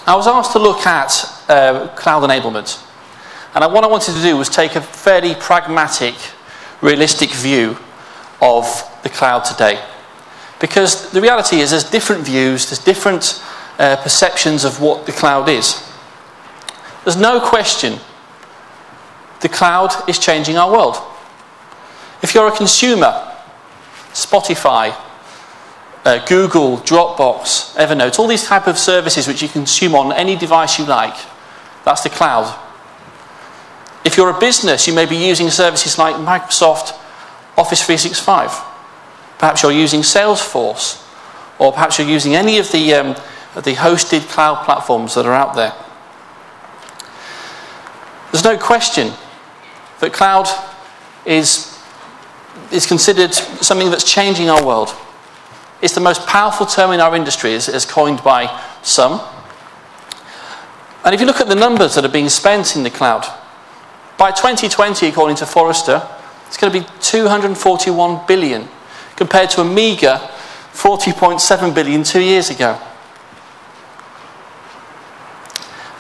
I was asked to look at cloud enablement. And what I wanted to do was take a fairly pragmatic, realistic view of the cloud today. Because the reality is there's different views, there's different perceptions of what the cloud is. There's no question the cloud is changing our world. If you're a consumer, Spotify, Google, Dropbox, Evernote, all these type of services which you consume on any device you like, that's the cloud. If you're a business, you may be using services like Microsoft Office 365. Perhaps you're using Salesforce, or perhaps you're using any of the hosted cloud platforms that are out there. There's no question that cloud is considered something that's changing our world. It's the most powerful term in our industry, as coined by some. And if you look at the numbers that are being spent in the cloud, by 2020, according to Forrester, it's going to be 241 billion, compared to a meager 40.7 billion 2 years ago.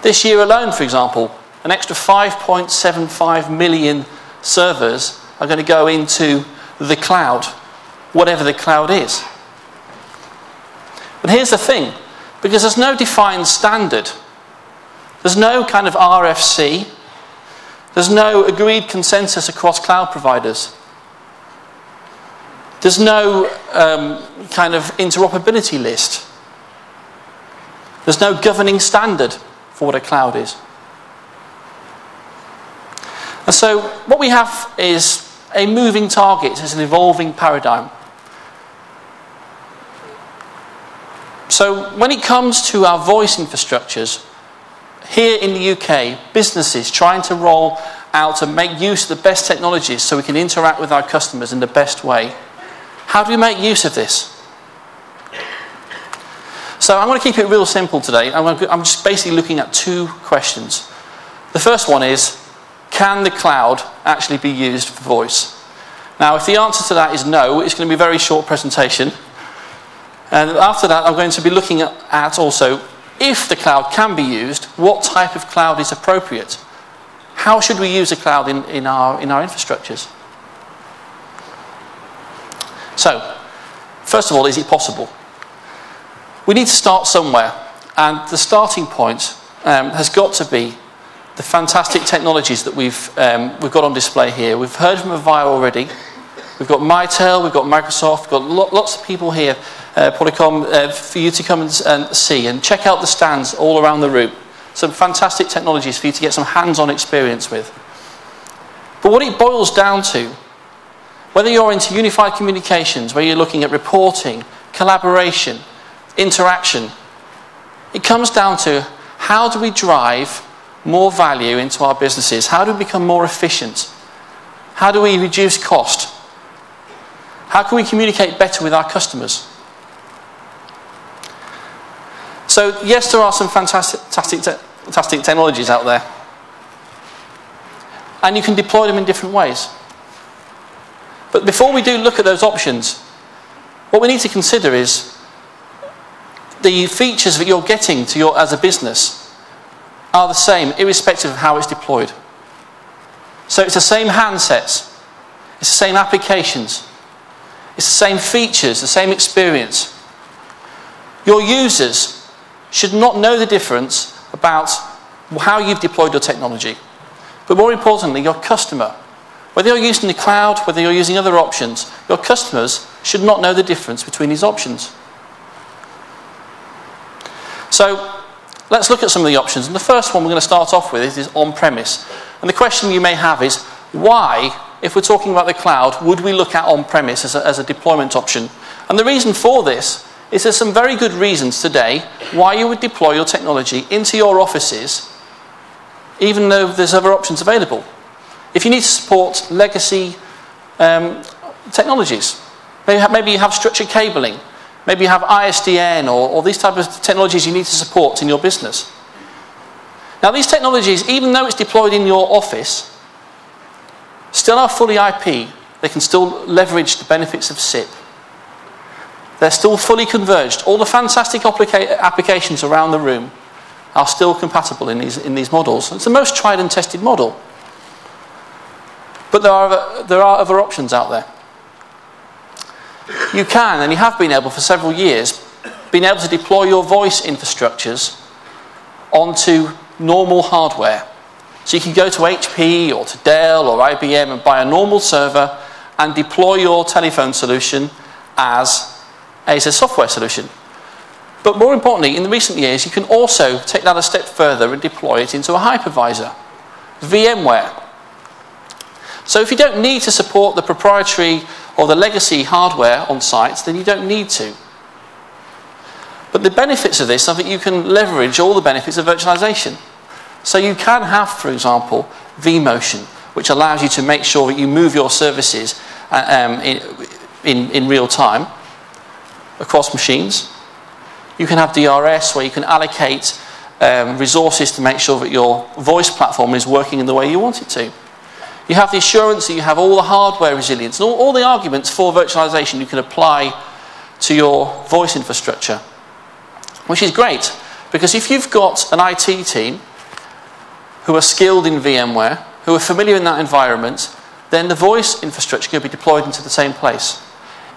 This year alone, for example, an extra 5.75 million servers are going to go into the cloud, whatever the cloud is. But here's the thing, because there's no defined standard, there's no kind of RFC, there's no agreed consensus across cloud providers, there's no kind of interoperability list, there's no governing standard for what a cloud is. And so what we have is a moving target, it's an evolving paradigm. So when it comes to our voice infrastructures, here in the UK, businesses trying to roll out and make use of the best technologies so we can interact with our customers in the best way, how do we make use of this? So I'm going to keep it real simple today. I'm just basically looking at two questions. The first one is, can the cloud actually be used for voice? Now, if the answer to that is no, it's going to be a very short presentation. And after that, I'm going to be looking at also, if the cloud can be used, what type of cloud is appropriate? How should we use the cloud in our infrastructures? So, first of all, is it possible? We need to start somewhere, and the starting point has got to be the fantastic technologies that we've got on display here. We've heard from Avaya already. We've got Mitel, we've got Microsoft, we've got lots of people here, Polycom, for you to come and see and check out the stands all around the room. Some fantastic technologies for you to get some hands-on experience with. But what it boils down to, whether you're into unified communications, where you're looking at reporting, collaboration, interaction, it comes down to how do we drive more value into our businesses? How do we become more efficient? How do we reduce cost? How can we communicate better with our customers? So yes, there are some fantastic technologies out there, and you can deploy them in different ways. But before we do look at those options, what we need to consider is the features that you're getting to as a business are the same, irrespective of how it's deployed. So it's the same handsets, it's the same applications, it's the same features, the same experience. Your users should not know the difference about how you've deployed your technology. But more importantly, your customer, whether you're using the cloud, whether you're using other options, your customers should not know the difference between these options. So let's look at some of the options. And the first one we're going to start off with is on-premise. And the question you may have is, why, if we're talking about the cloud, would we look at on-premise as a deployment option? And the reason for this is there's some very good reasons today why you would deploy your technology into your offices, even though there's other options available. If you need to support legacy technologies, maybe you have structured cabling, maybe you have ISDN or these type of technologies you need to support in your business. Now these technologies, even though it's deployed in your office, still are fully IP. They can still leverage the benefits of SIP. They're still fully converged. All the fantastic applications around the room are still compatible in these models. It's the most tried and tested model. But there are other options out there. You can, and you have been able for several years, been able to deploy your voice infrastructures onto normal hardware. So you can go to HP or to Dell or IBM and buy a normal server and deploy your telephone solution as a software solution. But more importantly, in the recent years, you can also take that a step further and deploy it into a hypervisor, VMware. So if you don't need to support the proprietary or the legacy hardware on site, then you don't need to. But the benefits of this are that you can leverage all the benefits of virtualization. So you can have, for example, vMotion, which allows you to make sure that you move your services in real time across machines. You can have DRS, where you can allocate resources to make sure that your voice platform is working in the way you want it to. You have the assurance that you have all the hardware resilience, and all the arguments for virtualization you can apply to your voice infrastructure, which is great, because if you've got an IT team who are skilled in VMware, who are familiar in that environment, then the voice infrastructure can be deployed into the same place.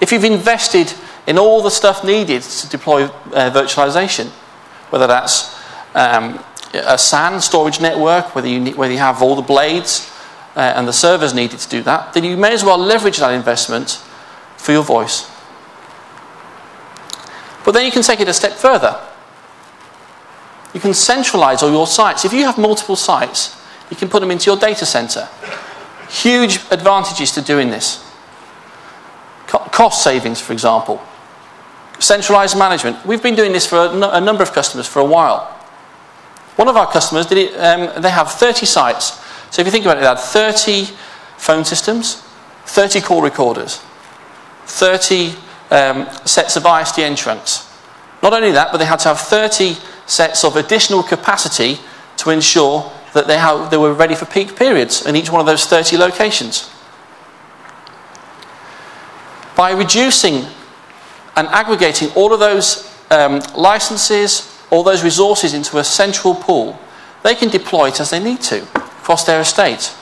If you've invested in all the stuff needed to deploy virtualization, whether that's a SAN storage network, whether you have all the blades and the servers needed to do that, then you may as well leverage that investment for your voice. But then you can take it a step further. You can centralize all your sites. If you have multiple sites, you can put them into your data center. Huge advantages to doing this. Cost savings, for example. Centralized management. We've been doing this for a number of customers for a while. One of our customers did it, they have 30 sites. So if you think about it, they had 30 phone systems, 30 call recorders, 30 sets of ISDN trunks. Not only that, but they had to have 30 sets of additional capacity to ensure that they were ready for peak periods in each one of those 30 locations. By reducing and aggregating all of those licenses, all those resources into a central pool, they can deploy it as they need to across their estate.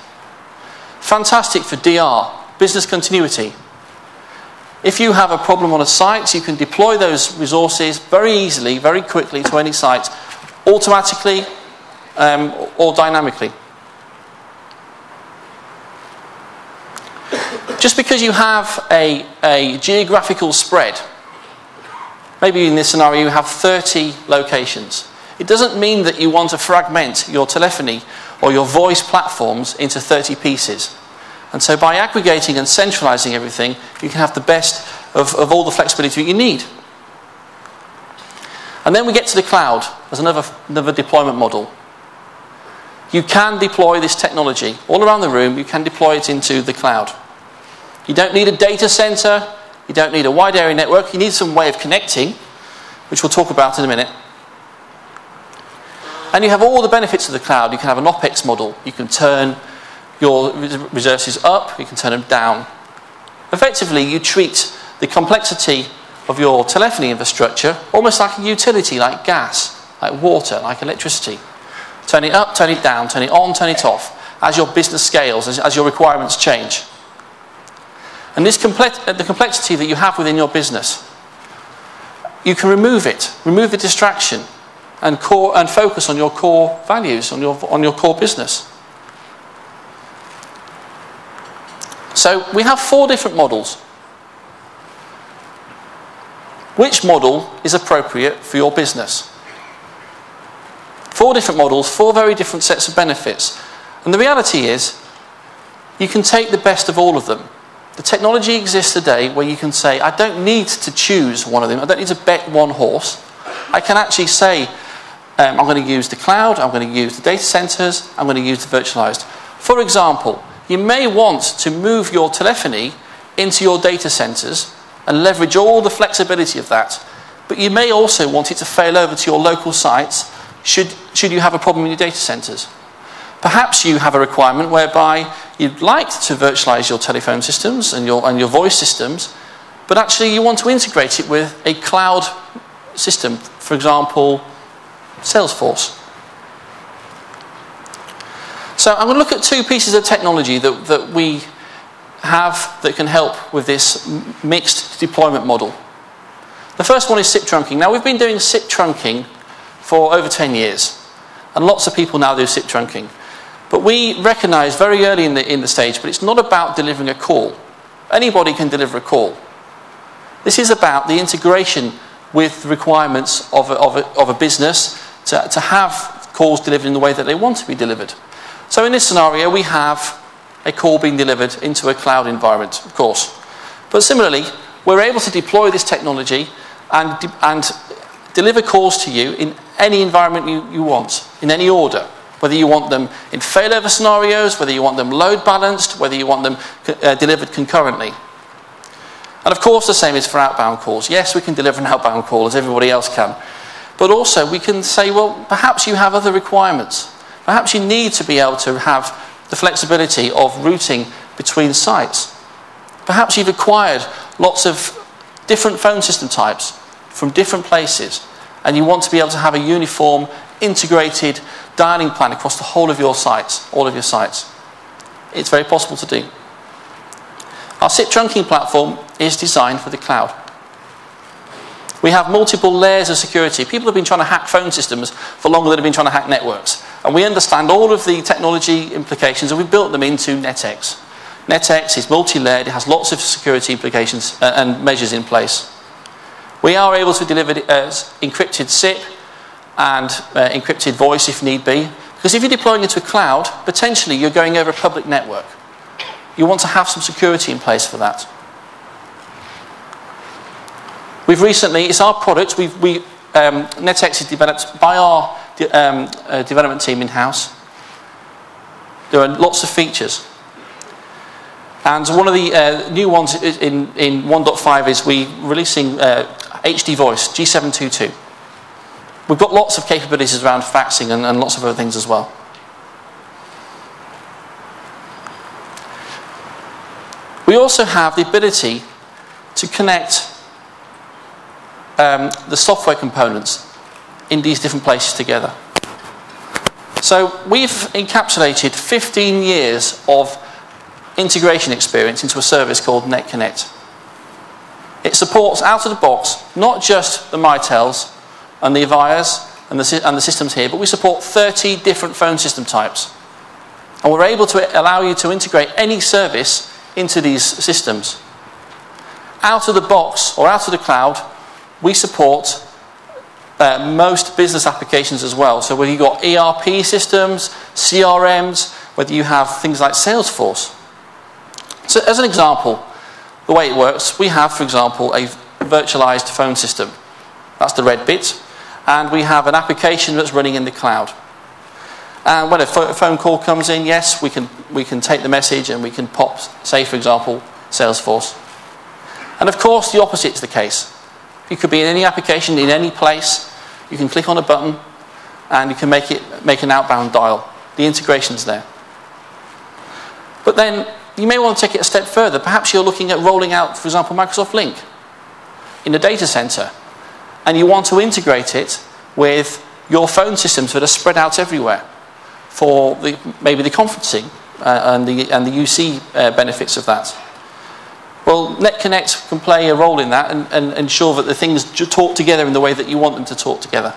Fantastic for DR, business continuity. If you have a problem on a site, you can deploy those resources very easily, very quickly to any site, automatically or dynamically. Just because you have a geographical spread, maybe in this scenario you have 30 locations, it doesn't mean that you want to fragment your telephony or your voice platforms into 30 pieces. And so by aggregating and centralizing everything, you can have the best of all the flexibility you need. And then we get to the cloud as another deployment model. You can deploy this technology all around the room. You can deploy it into the cloud. You don't need a data center. You don't need a wide area network. You need some way of connecting, which we'll talk about in a minute. And you have all the benefits of the cloud. You can have an OpEx model. You can turn your resources up, you can turn them down. Effectively, you treat the complexity of your telephony infrastructure almost like a utility, like gas, like water, like electricity. Turn it up, turn it down, turn it on, turn it off, as your business scales, as your requirements change. And this the complexity that you have within your business, you can remove it, remove the distraction, and focus on your core values, on your core business. So we have 4 different models. Which model is appropriate for your business? 4 different models, 4 very different sets of benefits. And the reality is, you can take the best of all of them. The technology exists today where you can say, I don't need to choose one of them. I don't need to bet one horse. I can actually say, I'm going to use the cloud, I'm going to use the data centers, I'm going to use the virtualized. For example, you may want to move your telephony into your data centers and leverage all the flexibility of that. But you may also want it to fail over to your local sites should you have a problem in your data centers. Perhaps you have a requirement whereby you'd like to virtualize your telephone systems and your voice systems, but actually you want to integrate it with a cloud system, for example, Salesforce. So I'm going to look at two pieces of technology that we have that can help with this mixed deployment model. The first one is SIP trunking. Now, we've been doing SIP trunking for over 10 years, and lots of people now do SIP trunking. But we recognise very early in the stage, but it's not about delivering a call. Anybody can deliver a call. This is about the integration with the requirements of a business to have calls delivered in the way that they want to be delivered. So in this scenario, we have a call being delivered into a cloud environment, of course. But similarly, we're able to deploy this technology and deliver calls to you in any environment you want, in any order. Whether you want them in failover scenarios, whether you want them load balanced, whether you want them delivered concurrently. And of course the same is for outbound calls. Yes, we can deliver an outbound call as everybody else can. But also we can say, well, perhaps you have other requirements. Perhaps you need to be able to have the flexibility of routing between sites. Perhaps you've acquired lots of different phone system types from different places, and you want to be able to have a uniform, integrated dialing plan across the whole of your sites, all of your sites. It's very possible to do. Our SIP trunking platform is designed for the cloud. We have multiple layers of security. People have been trying to hack phone systems for longer than they've been trying to hack networks. And we understand all of the technology implications, and we've built them into NetX. NetX is multi-layered, it has lots of security implications and measures in place. We are able to deliver encrypted SIP and encrypted voice if need be, because if you're deploying into a cloud, potentially you're going over a public network. You want to have some security in place for that. We've recently, it's our product, NetX is developed by our development team in-house. There are lots of features. And one of the new ones in 1.5 is we're releasing HD voice, G722. We've got lots of capabilities around faxing and lots of other things as well. We also have the ability to connect the software components in these different places together. So we've encapsulated 15 years of integration experience into a service called NetConnect. It supports out of the box not just the Mitels and the Avayas and the systems here, but we support 30 different phone system types. And we're able to allow you to integrate any service into these systems. Out of the box or out of the cloud, we support most business applications as well. So whether you've got ERP systems, CRMs, whether you have things like Salesforce. So as an example, the way it works, we have, for example, a virtualized phone system. That's the red bit. And we have an application that's running in the cloud. And when a phone call comes in, yes, we can take the message and we can pop, say, for example, Salesforce. And of course, the opposite is the case. You could be in any application, in any place. You can click on a button and you can make an outbound dial. The integration's there. But then you may want to take it a step further. Perhaps you're looking at rolling out, for example, Microsoft Link in a data center, and you want to integrate it with your phone systems that are spread out everywhere for maybe the conferencing and the UC benefits of that. Well, NetConnect can play a role in that and ensure that the things talk together in the way that you want them to talk together.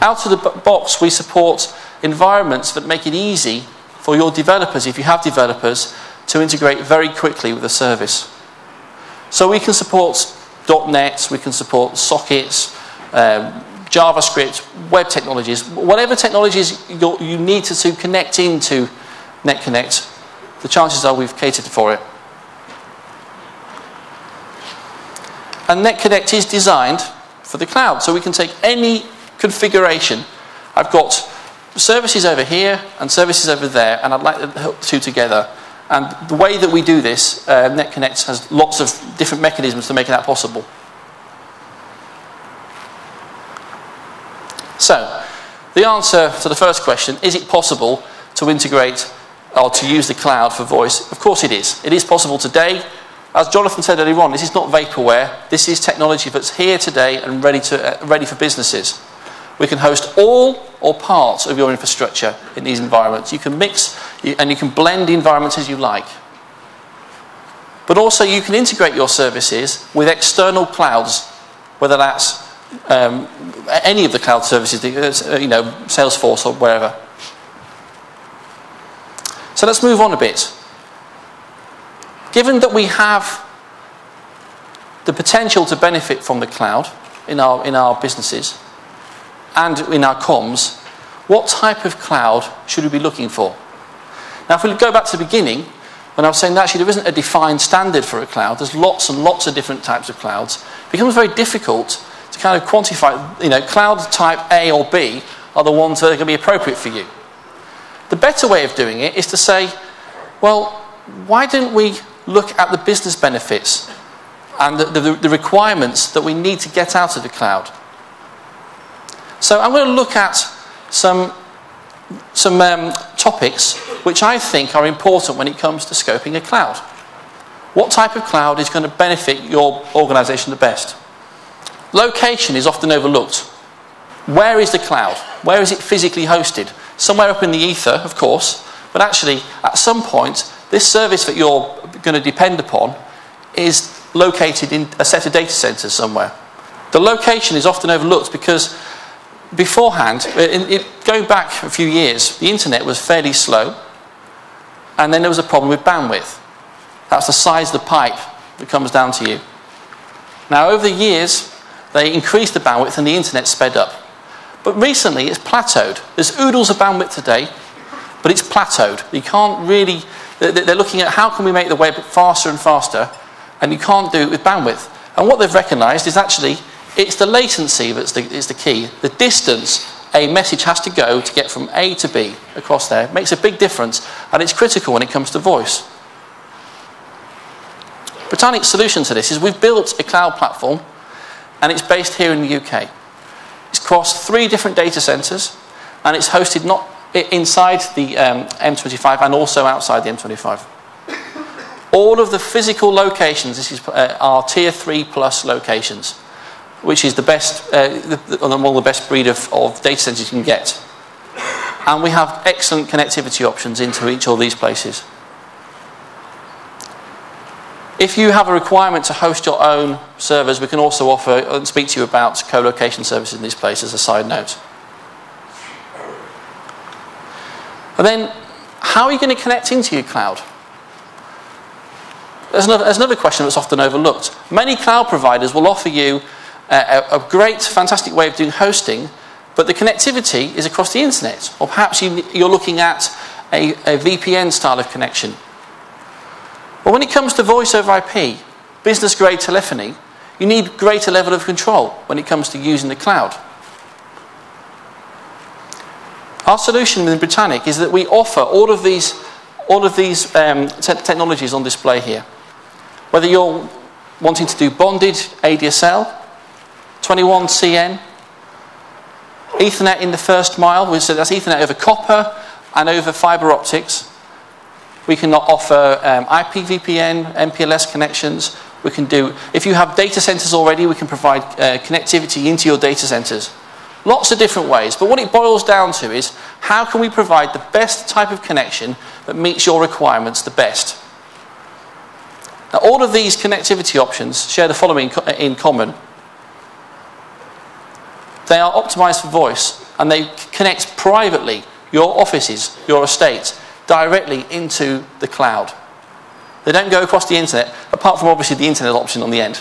Out of the box, we support environments that make it easy for your developers, if you have developers, to integrate very quickly with the service. So we can support .NET, we can support sockets, JavaScript, web technologies, whatever technologies you need to connect into NetConnect, the chances are we've catered for it. And NetConnect is designed for the cloud, so we can take any configuration. I've got services over here and services over there, and I'd like to put the two together. And the way that we do this, NetConnect has lots of different mechanisms to make that possible. So, the answer to the first question, is it possible to integrate or to use the cloud for voice? Of course it is. It is possible today. As Jonathan said earlier on, this is not vaporware. This is technology that's here today and ready for businesses. We can host all or parts of your infrastructure in these environments. You can mix and you can blend the environments as you like. But also you can integrate your services with external clouds, whether that's any of the cloud services, Salesforce or wherever. So let's move on a bit. Given that we have the potential to benefit from the cloud in our businesses and in our comms, what type of cloud should we be looking for? Now, if we go back to the beginning, when I was saying that actually there isn't a defined standard for a cloud, there's lots and lots of different types of clouds, it becomes very difficult to kind of quantify, cloud type A or B are the ones that are going to be appropriate for you. The better way of doing it is to say, well, why don't we look at the business benefits and the requirements that we need to get out of the cloud? So I'm going to look at some topics which I think are important when it comes to scoping a cloud. What type of cloud is going to benefit your organisation the best? Location is often overlooked. Where is the cloud? Where is it physically hosted? Somewhere up in the ether, of course, but actually at some point this service that you're going to depend upon is located in a set of data centres somewhere. The location is often overlooked because beforehand, going back a few years, the internet was fairly slow, and then there was a problem with bandwidth. That's the size of the pipe that comes down to you. Now, over the years, they increased the bandwidth and the internet sped up. But recently, it's plateaued. There's oodles of bandwidth today, but it's plateaued. You can't really... They're looking at how can we make the web faster and faster, and you can't do it with bandwidth. And what they've recognised is actually it's the latency that's the key. The distance a message has to go to get from A to B across there makes a big difference, and it's critical when it comes to voice. Britannic's solution to this is we've built a cloud platform, and it's based here in the UK. It's across 3 different data centres, and it's hosted not inside the M25 and also outside the M25. All of the physical locations are tier 3 plus locations, which is the best, among the best breed of data centres you can get. And we have excellent connectivity options into each of these places. If you have a requirement to host your own servers, we can also offer and speak to you about co-location services in these places, as a side note. And then, how are you going to connect into your cloud? There's another question that's often overlooked. Many cloud providers will offer you a great, fantastic way of doing hosting, but the connectivity is across the internet. Or perhaps you're looking at a VPN style of connection. Well, when it comes to voice over IP, business-grade telephony, you need greater level of control when it comes to using the cloud. Our solution in Britannic is that we offer all of these technologies on display here. Whether you're wanting to do bonded ADSL, 21CN, Ethernet in the first mile, so that's Ethernet over copper and over fibre optics. We can offer IP VPN, MPLS connections. We can do, if you have data centers already, we can provide connectivity into your data centers. Lots of different ways, but what it boils down to is how can we provide the best type of connection that meets your requirements the best. Now, all of these connectivity options share the following in common. They are optimized for voice, and they connect privately your offices, your estate, directly into the cloud. They don't go across the internet, apart from obviously the internet option on the end.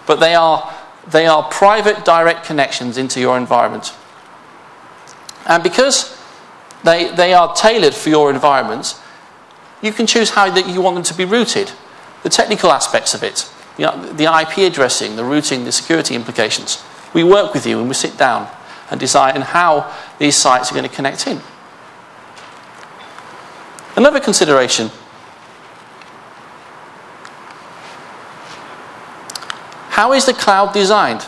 But they are private, direct connections into your environment. And because they are tailored for your environment, you can choose how you want them to be routed. The technical aspects of it, the IP addressing, the routing, the security implications. We work with you and we sit down and decide on how these sites are going to connect in. Another consideration. How is the cloud designed?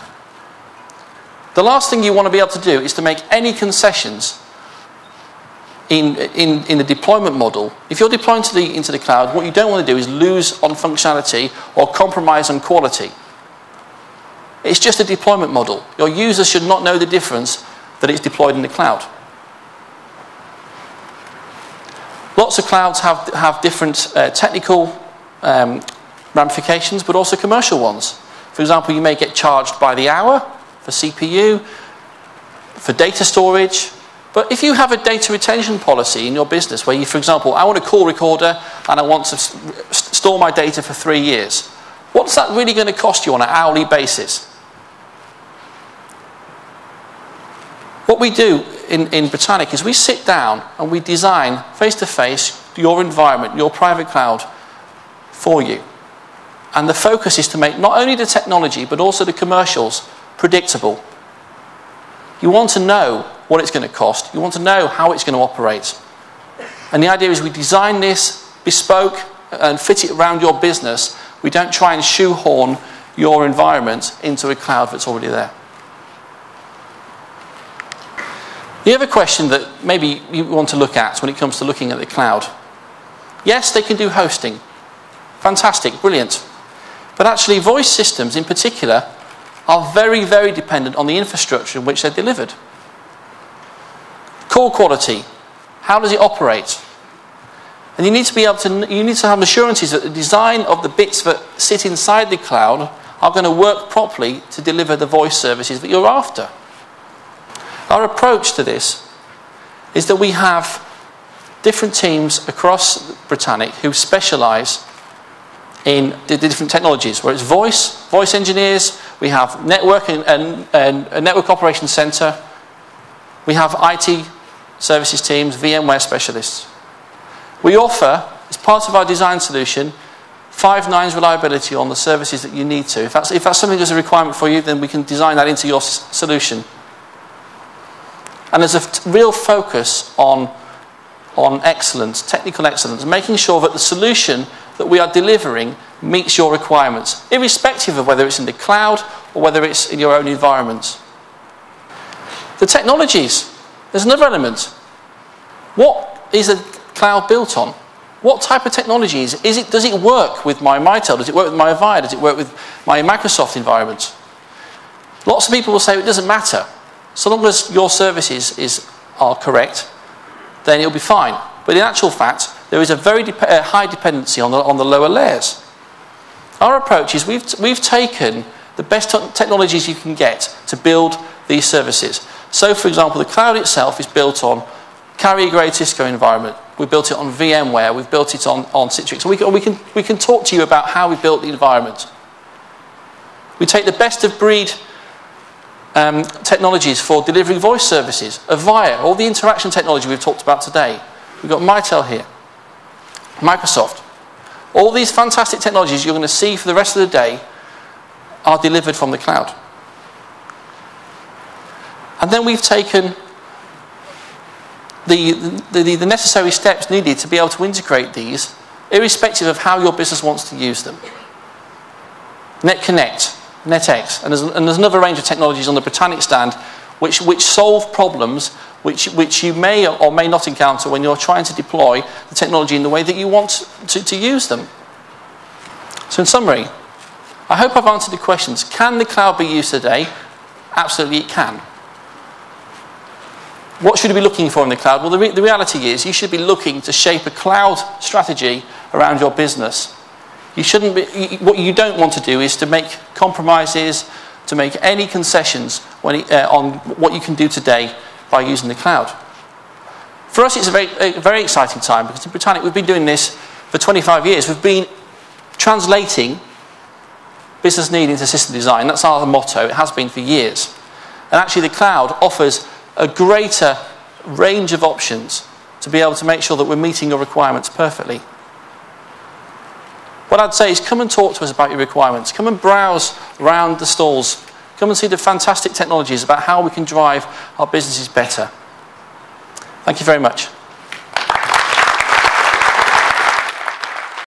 The last thing you want to be able to do is to make any concessions in the deployment model. If you're deploying into the cloud, what you don't want to do is lose on functionality or compromise on quality. It's just a deployment model. Your users should not know the difference that it's deployed in the cloud. Lots of clouds have different technical ramifications, but also commercial ones. For example, you may get charged by the hour for CPU, for data storage. But if you have a data retention policy in your business where you, for example, I want a call recorder and I want to store my data for 3 years, what's that really going to cost you on an hourly basis? What we do in Britannic is we sit down and we design face-to-face your environment, your private cloud for you. And the focus is to make not only the technology but also the commercials predictable. You want to know what it's going to cost. You want to know how it's going to operate. And the idea is we design this bespoke and fit it around your business. We don't try and shoehorn your environment into a cloud that's already there. The other question that maybe you want to look at when it comes to looking at the cloud. Yes, they can do hosting. Fantastic, brilliant. But actually, voice systems in particular are very, very dependent on the infrastructure in which they're delivered. Call quality, how does it operate? And you need to be able to, you need to have assurances that the design of the bits that sit inside the cloud are going to work properly to deliver the voice services that you're after. Our approach to this is that we have different teams across Britannic who specialise in the different technologies, where it's voice engineers, we have network and a network operations centre, we have IT services teams, VMware specialists. We offer, as part of our design solution, 5 nines reliability on the services that you need to. If that's something that's a requirement for you, then we can design that into your solution. And there's a real focus on excellence, technical excellence, making sure that the solution that we are delivering meets your requirements, irrespective of whether it's in the cloud or whether it's in your own environment. The technologies, there's another element. What is a cloud built on? What type of technologies? Does it work with my Mitel? Does it work with my Avaya? Does it work with my Microsoft environment? Lots of people will say it doesn't matter. So long as your services are correct, then it'll be fine. But in actual fact, there is a very high dependency on the lower layers. Our approach is we've taken the best technologies you can get to build these services. So, for example, the cloud itself is built on carrier-grade Cisco environment. We built it on VMware. We've built it on Citrix. We can talk to you about how we built the environment. We take the best-of-breed technologies for delivering voice services, Avaya, all the interaction technology we've talked about today. We've got Mitel here, Microsoft. All these fantastic technologies you're going to see for the rest of the day are delivered from the cloud. And then we've taken the necessary steps needed to be able to integrate these, irrespective of how your business wants to use them. NetConnect, NetX, and there's another range of technologies on the Britannic stand which solve problems which you may or may not encounter when you're trying to deploy the technology in the way that you want to use them. So in summary, I hope I've answered the questions. Can the cloud be used today? Absolutely it can. What should you be looking for in the cloud? Well, the reality is you should be looking to shape a cloud strategy around your business. You shouldn't be, what you don't want to do is to make compromises, to make any concessions on what you can do today by using the cloud. For us, it's a very exciting time because in Britannic we've been doing this for 25 years. We've been translating business need into system design. That's our motto. It has been for years. And actually the cloud offers a greater range of options to be able to make sure that we're meeting your requirements perfectly. What I'd say is come and talk to us about your requirements. Come and browse around the stalls. Come and see the fantastic technologies about how we can drive our businesses better. Thank you very much.